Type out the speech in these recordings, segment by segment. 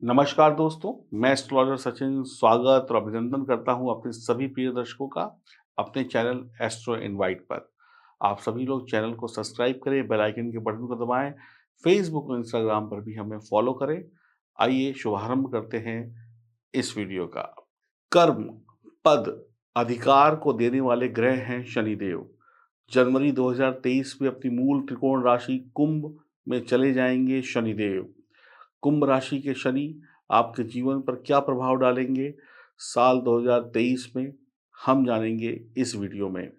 नमस्कार दोस्तों, मैं एस्ट्रोलॉजर सचिन स्वागत और अभिनंदन करता हूं अपने सभी प्रिय दर्शकों का अपने चैनल एस्ट्रो इनवाइट पर। आप सभी लोग चैनल को सब्सक्राइब करें, बेल आइकन के बटन को दबाएं, फेसबुक और इंस्टाग्राम पर भी हमें फॉलो करें। आइए शुभारंभ करते हैं इस वीडियो का। कर्म, पद, अधिकार को देने वाले ग्रह हैं शनिदेव। जनवरी 2023 में अपनी मूल त्रिकोण राशि कुंभ में चले जाएंगे शनिदेव। कुंभ राशि के शनि आपके जीवन पर क्या प्रभाव डालेंगे साल 2023 में, हम जानेंगे इस वीडियो में।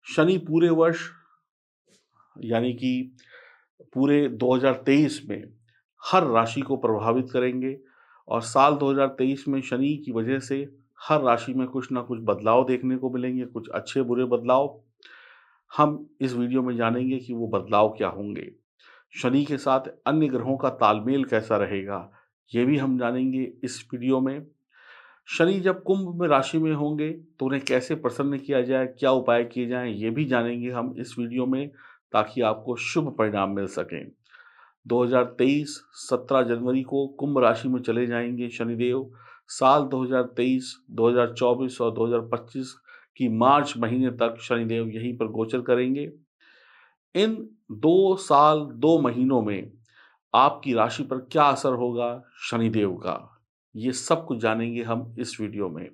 शनि पूरे वर्ष यानी कि पूरे 2023 में हर राशि को प्रभावित करेंगे और साल 2023 में शनि की वजह से हर राशि में कुछ ना कुछ बदलाव देखने को मिलेंगे, कुछ अच्छे बुरे बदलाव। हम इस वीडियो में जानेंगे कि वो बदलाव क्या होंगे। शनि के साथ अन्य ग्रहों का तालमेल कैसा रहेगा, ये भी हम जानेंगे इस वीडियो में। शनि जब कुंभ में राशि में होंगे तो उन्हें कैसे प्रसन्न किया जाए, क्या उपाय किए जाएं, ये भी जानेंगे हम इस वीडियो में, ताकि आपको शुभ परिणाम मिल सकें। 2023 17 जनवरी को कुंभ राशि में चले जाएंगे शनिदेव। साल 2023, 2024 और 2025 की मार्च महीने तक शनिदेव यहीं पर गोचर करेंगे। इन 2 साल 2 महीनों में आपकी राशि पर क्या असर होगा शनिदेव का, ये सब कुछ जानेंगे हम इस वीडियो में।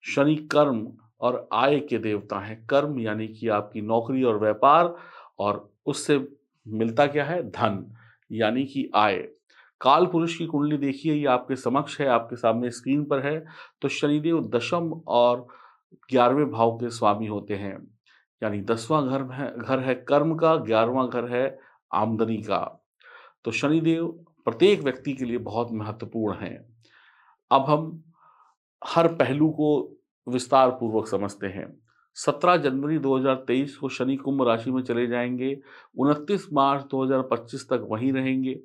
शनि कर्म और आय के देवता हैं। कर्म यानी कि आपकी नौकरी और व्यापार, और उससे मिलता क्या है, धन यानी कि आय। काल पुरुष की कुंडली देखिए, ये आपके समक्ष है, आपके सामने स्क्रीन पर है। तो शनिदेव दशम और 11वें भाव के स्वामी होते हैं, यानी 10वां घर है कर्म का, 11वां घर है आमदनी का। तो शनिदेव प्रत्येक व्यक्ति के लिए बहुत महत्वपूर्ण हैं। अब हम हर पहलू को विस्तार पूर्वक समझते हैं। 17 जनवरी 2023 को शनि कुंभ राशि में चले जाएंगे, 29 मार्च 2025 तक वहीं रहेंगे।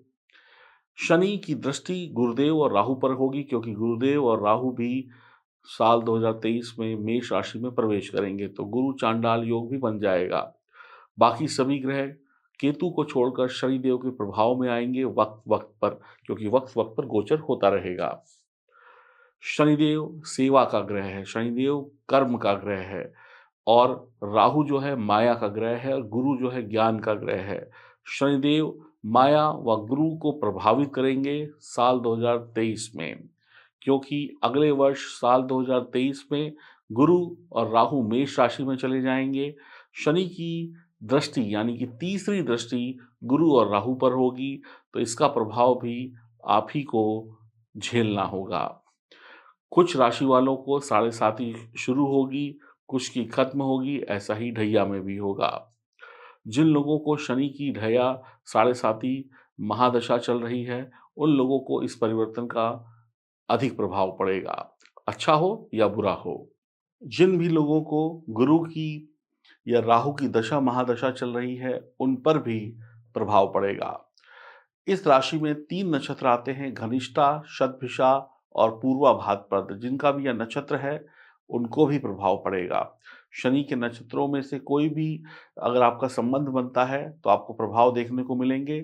शनि की दृष्टि गुरुदेव और राहु पर होगी, क्योंकि गुरुदेव और राहु भी साल 2023 में मेष राशि में प्रवेश करेंगे, तो गुरु चांडाल योग भी बन जाएगा। बाकी सभी ग्रह केतु को छोड़कर शनिदेव के प्रभाव में आएंगे वक्त वक्त पर, क्योंकि वक्त वक्त पर गोचर होता रहेगा। शनिदेव सेवा का ग्रह है, शनिदेव कर्म का ग्रह है, और राहु जो है माया का ग्रह है, और गुरु जो है ज्ञान का ग्रह है। शनिदेव माया व गुरु को प्रभावित करेंगे साल 2023 में, क्योंकि अगले वर्ष साल 2023 में गुरु और राहु मेष राशि में चले जाएंगे। शनि की दृष्टि यानी कि तीसरी दृष्टि गुरु और राहु पर होगी, तो इसका प्रभाव भी आप ही को झेलना होगा। कुछ राशि वालों को 7.5 शुरू होगी, कुछ की खत्म होगी, ऐसा ही ढैया में भी होगा। जिन लोगों को शनि की ढैया 7.5 महादशा चल रही है, उन लोगों को इस परिवर्तन का अधिक प्रभाव पड़ेगा, अच्छा हो या बुरा हो। जिन भी लोगों को गुरु की या राहु की दशा महादशा चल रही है, उन पर भी प्रभाव पड़ेगा। इस राशि में 3 नक्षत्र आते हैं, घनिष्ठा, शतभिषा और पूर्वा भाद्रपद। जिनका भी यह नक्षत्र है, उनको भी प्रभाव पड़ेगा। शनि के नक्षत्रों में से कोई भी अगर आपका संबंध बनता है तो आपको प्रभाव देखने को मिलेंगे।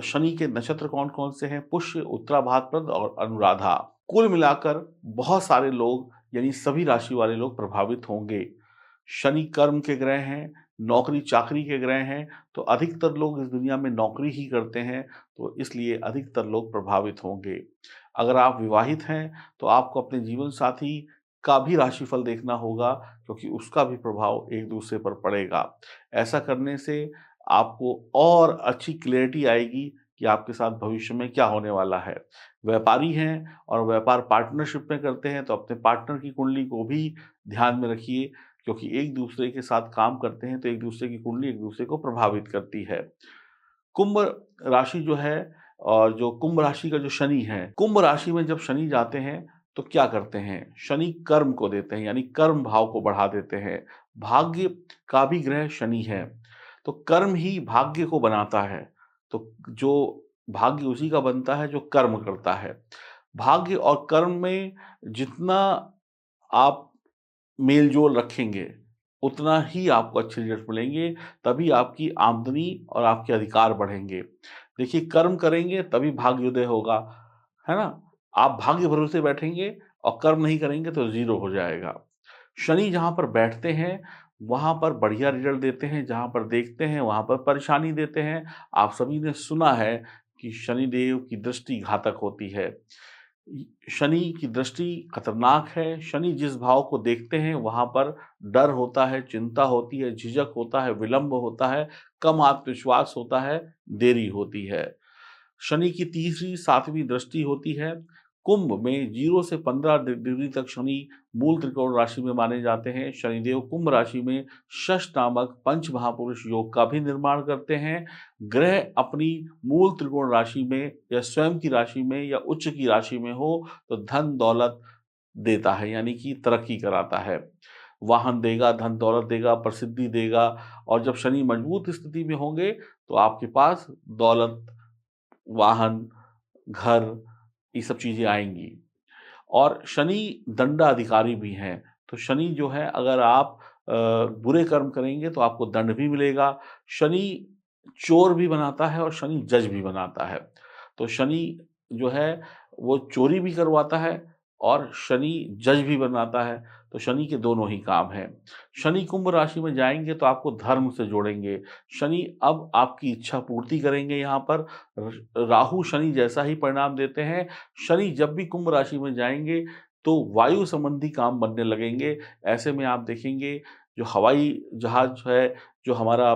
शनि के नक्षत्र कौन-कौन से हैं? पुष्य, उत्तरा भाद्रपद और अनुराधा। कुल मिलाकर बहुत सारे लोग यानी सभी राशि वाले लोग प्रभावित होंगे। शनि कर्म के ग्रह हैं, नौकरी चाकरी के ग्रह हैं, तो अधिकतर लोग इस दुनिया में नौकरी ही करते हैं, तो इसलिए अधिकतर लोग प्रभावित होंगे। अगर आप विवाहित हैं तो आपको अपने जीवन साथी का भी राशिफल देखना होगा, क्योंकि उसका भी प्रभाव एक दूसरे पर पड़ेगा। ऐसा करने से आपको और अच्छी क्लैरिटी आएगी कि आपके साथ भविष्य में क्या होने वाला है। व्यापारी हैं और व्यापार पार्टनरशिप में करते हैं, तो अपने पार्टनर की कुंडली को भी ध्यान में रखिए, क्योंकि एक दूसरे के साथ काम करते हैं तो एक दूसरे की कुंडली एक दूसरे को प्रभावित करती है। कुंभ राशि जो है, और जो कुंभ राशि का जो शनि है, कुंभ राशि में जब शनि जाते हैं तो क्या करते हैं? शनि कर्म को देते हैं, यानी कर्म भाव को बढ़ा देते हैं। भाग्य का भी ग्रह शनि है, तो कर्म ही भाग्य को बनाता है। तो जो भाग्य उसी का बनता है जो कर्म करता है। भाग्य और कर्म में जितना आप मेल-जोल रखेंगे, उतना ही आपको अच्छे रिजल्ट मिलेंगे, तभी आपकी आमदनी और आपके अधिकार बढ़ेंगे। देखिए, कर्म करेंगे तभी भाग्योदय होगा, है ना? आप भाग्य भरोसे बैठेंगे और कर्म नहीं करेंगे तो ज़ीरो हो जाएगा। शनि जहाँ पर बैठते हैं, वहाँ पर बढ़िया रिज़ल्ट देते हैं, जहाँ पर देखते हैं वहाँ पर परेशानी देते हैं। आप सभी ने सुना है कि शनिदेव की दृष्टि घातक होती है। इ शनि की दृष्टि खतरनाक है, शनि जिस भाव को देखते हैं वहाँ पर डर होता है, चिंता होती है, झिझक होता है, विलंब होता है, कम आत्मविश्वास होता है, देरी होती है। शनि की तीसरी, सातवीं दृष्टि होती है। कुंभ में 0 से 15 डिग्री तक शनि मूल त्रिकोण राशि में माने जाते हैं। शनिदेव कुंभ राशि में शश नामक पंच महापुरुष योग का भी निर्माण करते हैं। ग्रह अपनी मूल त्रिकोण राशि में या स्वयं की राशि में या उच्च की राशि में हो तो धन दौलत देता है, यानी कि तरक्की कराता है। वाहन देगा, धन दौलत देगा, प्रसिद्धि देगा और जब शनि मजबूत स्थिति में होंगे तो आपके पास दौलत, वाहन, घर, ये सब चीज़ें आएँगी। और शनि दंडाधिकारी भी हैं, तो शनि जो है अगर आप बुरे कर्म करेंगे तो आपको दंड भी मिलेगा। शनि चोर भी बनाता है और शनि जज भी बनाता है। तो शनि जो है वो चोरी भी करवाता है और शनि जज भी बनाता है, तो शनि के दोनों ही काम हैं। शनि कुंभ राशि में जाएँगे तो आपको धर्म से जोड़ेंगे। शनि अब आपकी इच्छा पूर्ति करेंगे यहाँ पर। राहु शनि जैसा ही परिणाम देते हैं। शनि जब भी कुंभ राशि में जाएँगे तो वायु संबंधी काम बनने लगेंगे। ऐसे में आप देखेंगे जो हवाई जहाज़ है, जो हमारा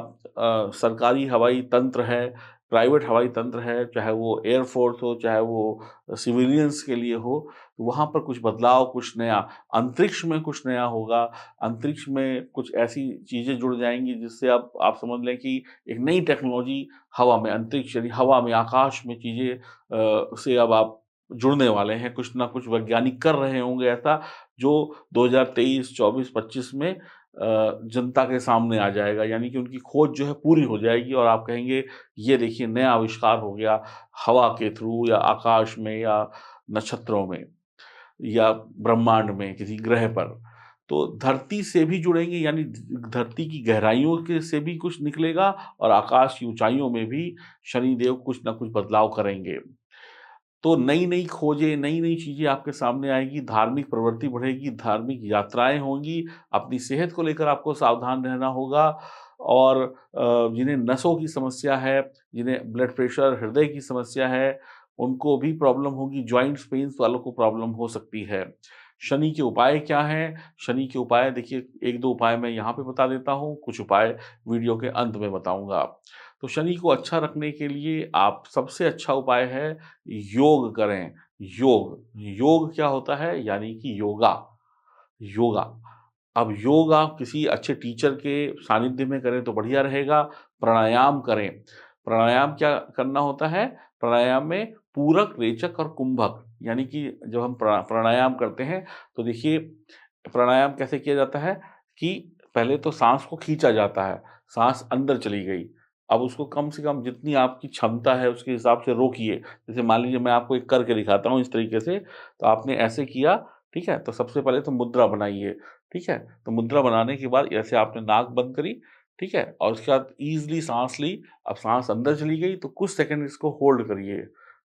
सरकारी हवाई तंत्र है, प्राइवेट हवाई तंत्र है, चाहे वो एयर फ़ोर्स हो, चाहे वो सिविलियंस के लिए हो, तो वहाँ पर कुछ बदलाव, कुछ नया, अंतरिक्ष में कुछ नया होगा। अंतरिक्ष में कुछ ऐसी चीज़ें जुड़ जाएँगी जिससे अब आप समझ लें कि एक नई टेक्नोलॉजी हवा में, अंतरिक्ष यानी हवा में, आकाश में चीज़ें से अब आप जुड़ने वाले हैं। कुछ ना कुछ वैज्ञानिक कर रहे होंगे ऐसा जो 2023, 24, 25 में जनता के सामने आ जाएगा। यानी कि उनकी खोज जो है पूरी हो जाएगी और आप कहेंगे ये देखिए नया आविष्कार हो गया हवा के थ्रू या आकाश में या नक्षत्रों में या ब्रह्मांड में किसी ग्रह पर। तो धरती से भी जुड़ेंगे यानी धरती की गहराइयों के से भी कुछ निकलेगा और आकाश की ऊँचाइयों में भी शनिदेव कुछ न कुछ बदलाव करेंगे। तो नई-नई खोजें, नई-नई चीज़ें आपके सामने आएँगी, धार्मिक प्रवृत्ति बढ़ेगी, धार्मिक यात्राएँ होंगी, अपनी सेहत को लेकर आपको सावधान रहना होगा और जिन्हें नसों की समस्या है, जिन्हें ब्लड प्रेशर, हृदय की समस्या है, उनको भी प्रॉब्लम होगी, जॉइंट्स पेन्स वालों को प्रॉब्लम हो सकती है। शनि के उपाय क्या हैं? शनि के उपाय देखिए 1-2 उपाय मैं यहाँ पे बता देता हूँ, कुछ उपाय वीडियो के अंत में बताऊँगा। तो शनि को अच्छा रखने के लिए आप सबसे अच्छा उपाय है योग करें। योग क्या होता है? यानी कि योगा। योगा। अब योग आप किसी अच्छे टीचर के सानिध्य में करें तो बढ़िया रहेगा। प्राणायाम करें। प्राणायाम क्या करना होता है? प्राणायाम में पूरक, रेचक और कुंभक यानी कि जब हम प्राणायाम करते हैं तो देखिए प्राणायाम कैसे किया जाता है कि पहले तो साँस को खींचा जाता है, साँस अंदर चली गई। अब उसको कम से कम जितनी आपकी क्षमता है उसके हिसाब से रोकिए। जैसे मान लीजिए मैं आपको एक करके दिखाता हूँ इस तरीके से, तो आपने ऐसे किया, ठीक है? तो सबसे पहले तो मुद्रा बनाइए, ठीक है? तो मुद्रा बनाने के बाद ऐसे आपने नाक बंद करी, ठीक है? और उसके बाद ईज़िली साँस ली, अब साँस अंदर चली गई तो कुछ सेकंड इसको होल्ड करिए,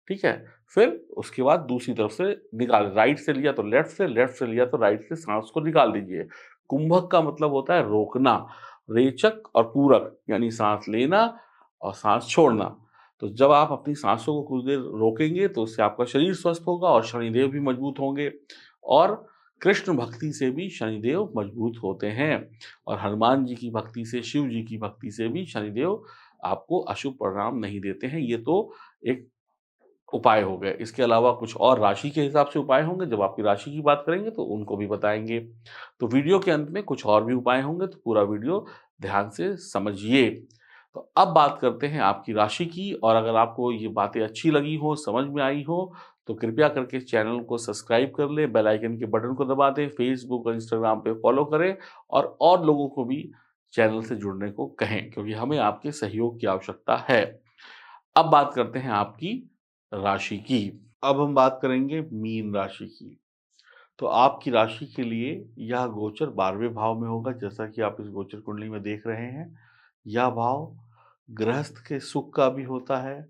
ठीक है? फिर उसके बाद दूसरी तरफ से राइट से लिया तो लेफ्ट से लिया तो राइट से साँस को निकाल दीजिए। कुंभक का मतलब होता है रोकना, रेचक और पूरक यानी साँस लेना और साँस छोड़ना। तो जब आप अपनी साँसों को कुछ देर रोकेंगे तो उससे आपका शरीर स्वस्थ होगा और शनिदेव भी मजबूत होंगे और कृष्ण भक्ति से भी शनिदेव मजबूत होते हैं और हनुमान जी की भक्ति से, शिव जी की भक्ति से भी शनिदेव आपको अशुभ परिणाम नहीं देते हैं। ये तो एक उपाय हो गए। इसके अलावा कुछ और राशि के हिसाब से उपाय होंगे, जब आपकी राशि की बात करेंगे तो उनको भी बताएँगे। तो वीडियो के अंत में कुछ और भी उपाय होंगे, तो पूरा वीडियो ध्यान से समझिए। तो अब बात करते हैं आपकी राशि की और अगर आपको ये बातें अच्छी लगी हो, समझ में आई हो, तो कृपया करके चैनल को सब्सक्राइब कर लें, बेल आइकन के बटन को दबा दें, फेसबुक और इंस्टाग्राम पे फॉलो करें और लोगों को भी चैनल से जुड़ने को कहें, क्योंकि हमें आपके सहयोग की आवश्यकता है। अब बात करते हैं आपकी राशि की। अब हम बात करेंगे मीन राशि की। तो आपकी राशि के लिए यह गोचर 12वें भाव में होगा, जैसा कि आप इस गोचर कुंडली में देख रहे हैं। यह भाव गृहस्थ के सुख का भी होता है,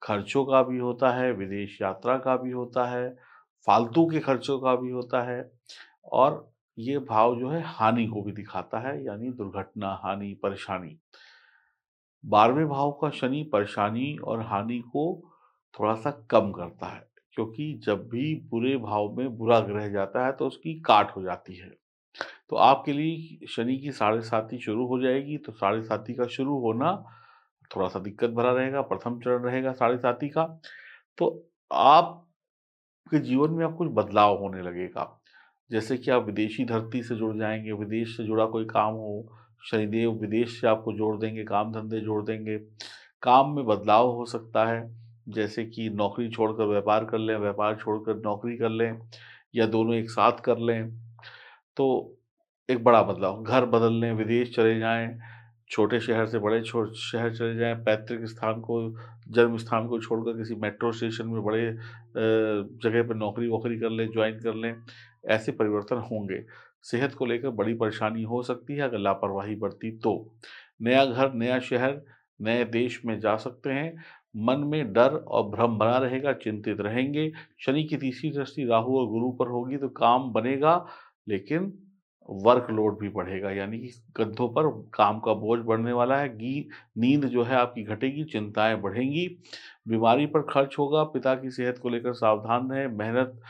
खर्चों का भी होता है, विदेश यात्रा का भी होता है, फालतू के खर्चों का भी होता है और ये भाव जो है हानि को भी दिखाता है यानी दुर्घटना, हानि, परेशानी। 12वें भाव का शनि परेशानी और हानि को थोड़ा-सा कम करता है, क्योंकि जब भी बुरे भाव में बुरा ग्रह जाता है तो उसकी काट हो जाती है। तो आपके लिए शनि की साढ़े साती शुरू हो जाएगी, तो साढ़े साती का शुरू होना थोड़ा-सा दिक्कत भरा रहेगा, प्रथम चरण रहेगा साढ़े साती का। तो आपके जीवन में अब कुछ बदलाव होने लगेगा। जैसे कि आप विदेशी धरती से जुड़ जाएँगे, विदेश से जुड़ा कोई काम हो, शनिदेव विदेश से आपको जोड़ देंगे, काम-धंधे जोड़ देंगे। काम में बदलाव हो सकता है, जैसे कि नौकरी छोड़कर व्यापार कर लें, व्यापार छोड़कर नौकरी कर लें या दोनों एक साथ कर लें। तो एक बड़ा बदलाव, घर बदल लें, विदेश चले जाएँ, छोटे शहर से बड़े शहर चले जाएँ, पैतृक स्थान को, जन्म स्थान को छोड़कर किसी मेट्रो स्टेशन में बड़े जगह पे नौकरी-वोकरी कर लें, जॉइन कर लें, ऐसे परिवर्तन होंगे। सेहत को लेकर बड़ी परेशानी हो सकती है अगर लापरवाही बरती तो। नया घर, नया शहर, नए देश में जा सकते हैं, मन में डर और भ्रम बना रहेगा, चिंतित रहेंगे। शनि की तीसरी दृष्टि राहु और गुरु पर होगी तो काम बनेगा, लेकिन वर्कलोड भी बढ़ेगा यानी कि कंधों पर काम का बोझ बढ़ने वाला है। नींद जो है आपकी घटेगी, चिंताएँ बढ़ेंगी, बीमारी पर खर्च होगा, पिता की सेहत को लेकर सावधान रहें, मेहनत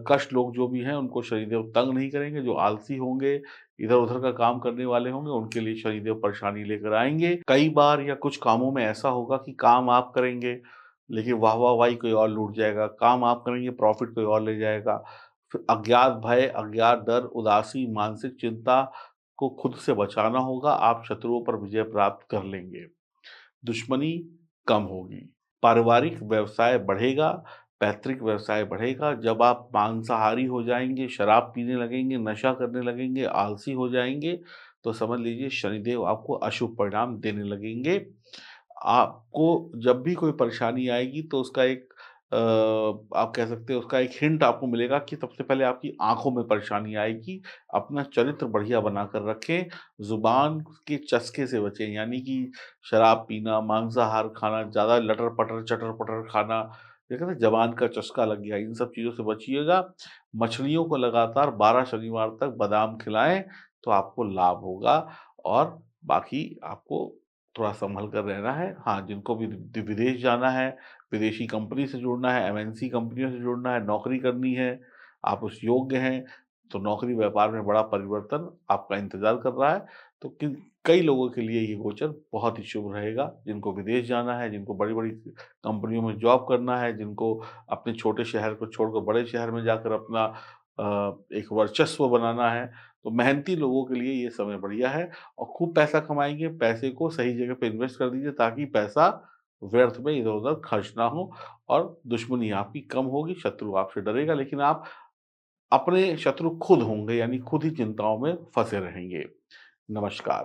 कश लोग जो भी हैं उनको शनिदेव तंग नहीं करेंगे, जो आलसी होंगे, इधर-उधर का काम करने वाले होंगे, उनके लिए शनिदेव परेशानी लेकर आएँगे। कई बार या कुछ कामों में ऐसा होगा कि काम आप करेंगे, लेकिन वाह-वाह-वाही कोई और लूट जाएगा, काम आप करेंगे, प्रॉफ़िट कोई और ले जाएगा। फिर अज्ञात भय, अज्ञात डर, उदासी, मानसिक चिंता को खुद से बचाना होगा, आप शत्रुओं पर विजय प्राप्त कर लेंगे। दुश्मनी कम होगी, पारिवारिक व्यवसाय बढ़ेगा, पैतृक व्यवसाय बढ़ेगा। जब आप मांसाहारी हो जाएँगे, शराब पीने लगेंगे, नशा करने लगेंगे, आलसी हो जाएँगे, तो समझ लीजिए शनिदेव आपको अशुभ परिणाम देने लगेंगे। आपको जब भी कोई परेशानी आएगी तो उसका एक आप कह सकते हैं उसका एक हिंट आपको मिलेगा कि सबसे पहले आपकी आँखों में परेशानी आएगी। अपना चरित्र बढ़िया बनाकर रखें, ज़ुबान के चस्के से बचें यानी कि शराब पीना, मांसाहार खाना, ज़्यादा लटर-पटर, चटर-पटर खाना, ये कहते हैं ज़बान का चस्का लग गया, इन सब चीज़ों से बचिएगा। मछलियों को लगातार 12 शनिवार तक बादाम खिलाएँ, तो आपको लाभ होगा और बाकी आपको थोड़ा सँभल कर रहना है। हाँ, जिनको भी विदेश जाना है, विदेशी कंपनी से जुड़ना है, एमएनसी कंपनियों से जुड़ना है, नौकरी करनी है, आप उस योग्य हैं, तो नौकरी व्यापार में बड़ा परिवर्तन आपका इंतज़ार कर रहा है। तो किन कई लोगों के लिए ये गोचर बहुत ही शुभ रहेगा, जिनको विदेश जाना है, जिनको बड़ी-बड़ी कंपनियों में जॉब करना है, जिनको अपने छोटे शहर को छोड़कर बड़े शहर में जाकर अपना एक वर्चस्व बनाना है, तो मेहनती लोगों के लिए ये समय बढ़िया है और खूब पैसा कमाएँगे, पैसे को सही जगह पे इन्वेस्ट कर दीजिए ताकि पैसा व्यर्थ में इधर-उधर खर्च ना हो और दुश्मनी आपकी कम होगी, शत्रु आपसे डरेगा लेकिन आप अपने शत्रु खुद होंगे यानी खुद ही चिंताओं में फँसे रहेंगे। नमस्कार।